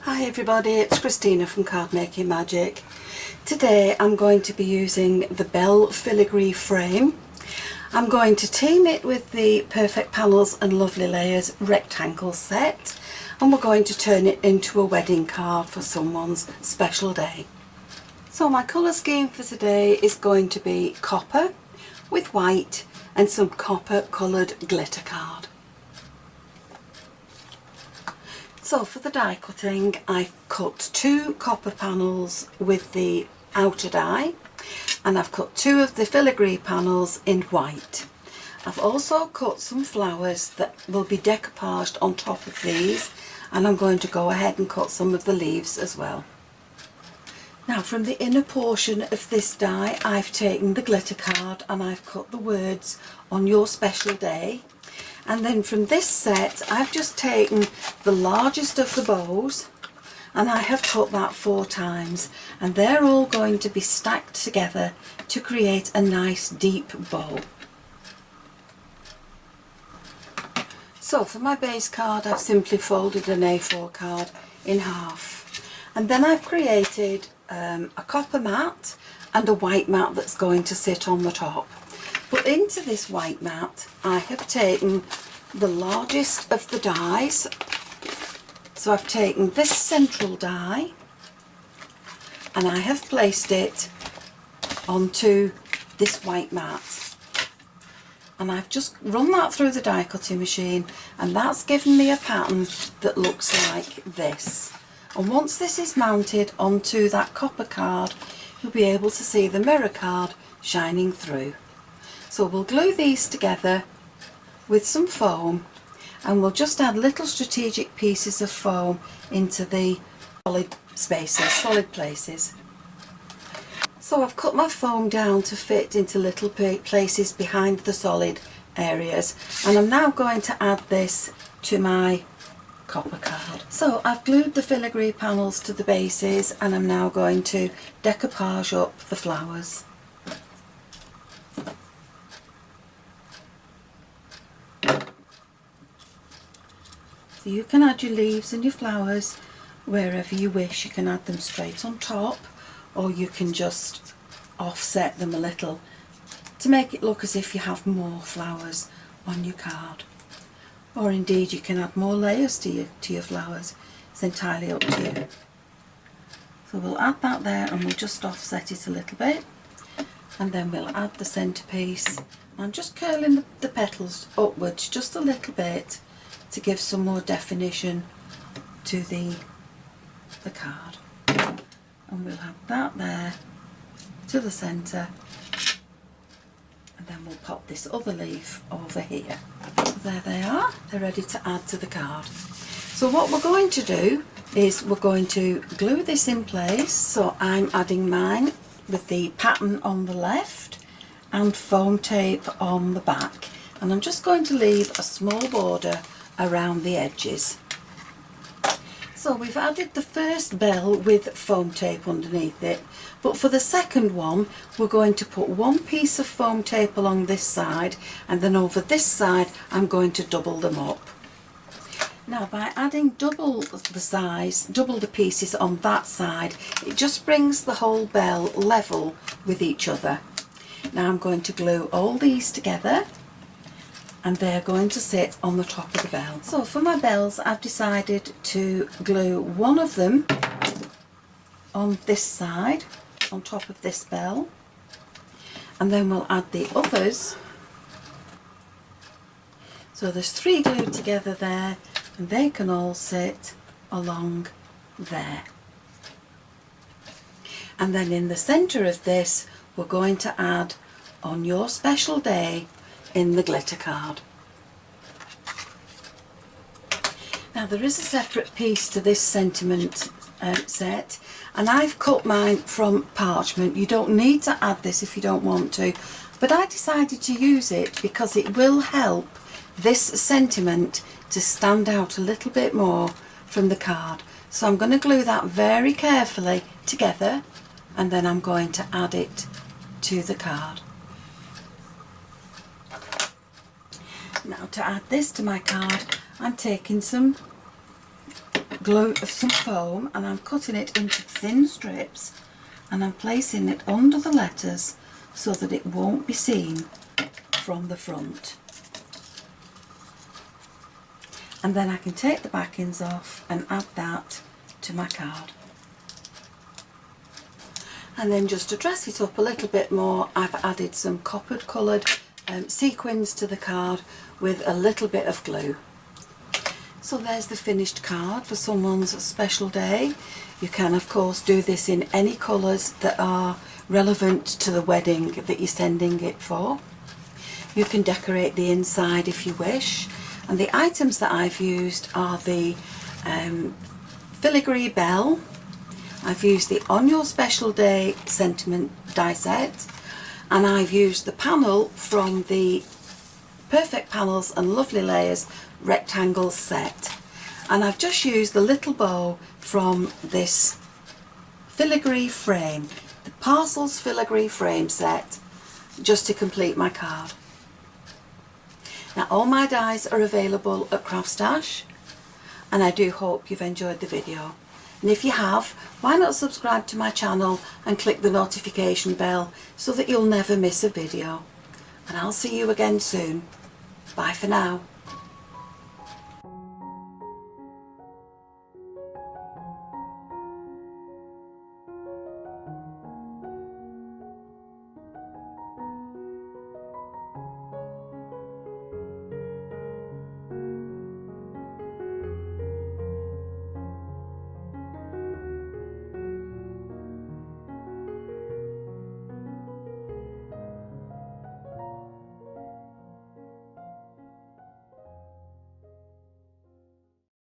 Hi everybody, it's Christina from Card Making Magic. Today I'm going to be using the Bell Filigree frame. I'm going to team it with the Perfect Panels and Lovely Layers rectangle set, and we're going to turn it into a wedding card for someone's special day. So my colour scheme for today is going to be copper with white and some copper coloured glitter card. So for the die cutting, I've cut 2 copper panels with the outer die, and I've cut 2 of the filigree panels in white. I've also cut some flowers that will be decoupaged on top of these, and I'm going to go ahead and cut some of the leaves as well. Now from the inner portion of this die, I've taken the glitter card and I've cut the words "on your special day." And then from this set, I've just taken the largest of the bows and I have cut that 4 times, and they're all going to be stacked together to create a nice deep bow. So for my base card, I've simply folded an A4 card in half, and then I've created a copper mat and a white mat that's going to sit on the top. But into this white mat I have taken the largest of the dies. So I've taken this central die and I have placed it onto this white mat, and I've just run that through the die cutting machine, and that's given me a pattern that looks like this. And once this is mounted onto that copper card, you'll be able to see the mirror card shining through. So we'll glue these together with some foam, and we'll just add little strategic pieces of foam into the solid spaces, solid places. So I've cut my foam down to fit into little places behind the solid areas, and I'm now going to add this to my copper card. So I've glued the filigree panels to the bases, and I'm now going to decoupage up the flowers. So you can add your leaves and your flowers wherever you wish. You can add them straight on top, or you can just offset them a little to make it look as if you have more flowers on your card. Or indeed you can add more layers to your flowers. It's entirely up to you. So we'll add that there, and we'll just offset it a little bit, and then we'll add the centerpiece. I'm just curling the petals upwards just a little bit to give some more definition to the card. And we'll have that there to the centre, and then we'll pop this other leaf over here. There they are, they're ready to add to the card. So what we're going to do is we're going to glue this in place. So I'm adding mine with the pattern on the left and foam tape on the back, and I'm just going to leave a small border around the edges. So we've added the first bell with foam tape underneath it, but for the second one we're going to put one piece of foam tape along this side, and then over this side I'm going to double them up. Now by adding double the size, double the pieces on that side, it just brings the whole bell level with each other. Now I'm going to glue all these together, and they're going to sit on the top of the bell. So for my bells, I've decided to glue one of them on this side, on top of this bell, and then we'll add the others. So there's 3 glued together there, and they can all sit along there. And then in the centre of this, we're going to add "on your special day" in the glitter card. Now there is a separate piece to this sentiment set, and I've cut mine from parchment. You don't need to add this if you don't want to, but I decided to use it because it will help this sentiment to stand out a little bit more from the card. So I'm going to glue that very carefully together, and then I'm going to add it to the card. Now to add this to my card, I'm taking some some foam, and I'm cutting it into thin strips, and I'm placing it under the letters so that it won't be seen from the front. And then I can take the backings off and add that to my card. And then just to dress it up a little bit more, I've added some coppered coloured sequins to the card with a little bit of glue. So there's the finished card for someone's special day. You can of course do this in any colours that are relevant to the wedding that you're sending it for. You can decorate the inside if you wish. And the items that I've used are the Filigree bell. I've used the On Your Special Day sentiment die set, and I've used the panel from the Perfect Panels and Lovely Layers rectangle set. And I've just used the little bow from this filigree frame, the Parcels Filigree frame set, just to complete my card. Now all my dies are available at CraftStash, and I do hope you've enjoyed the video. And if you have, why not subscribe to my channel and click the notification bell so that you'll never miss a video. And I'll see you again soon. Bye for now.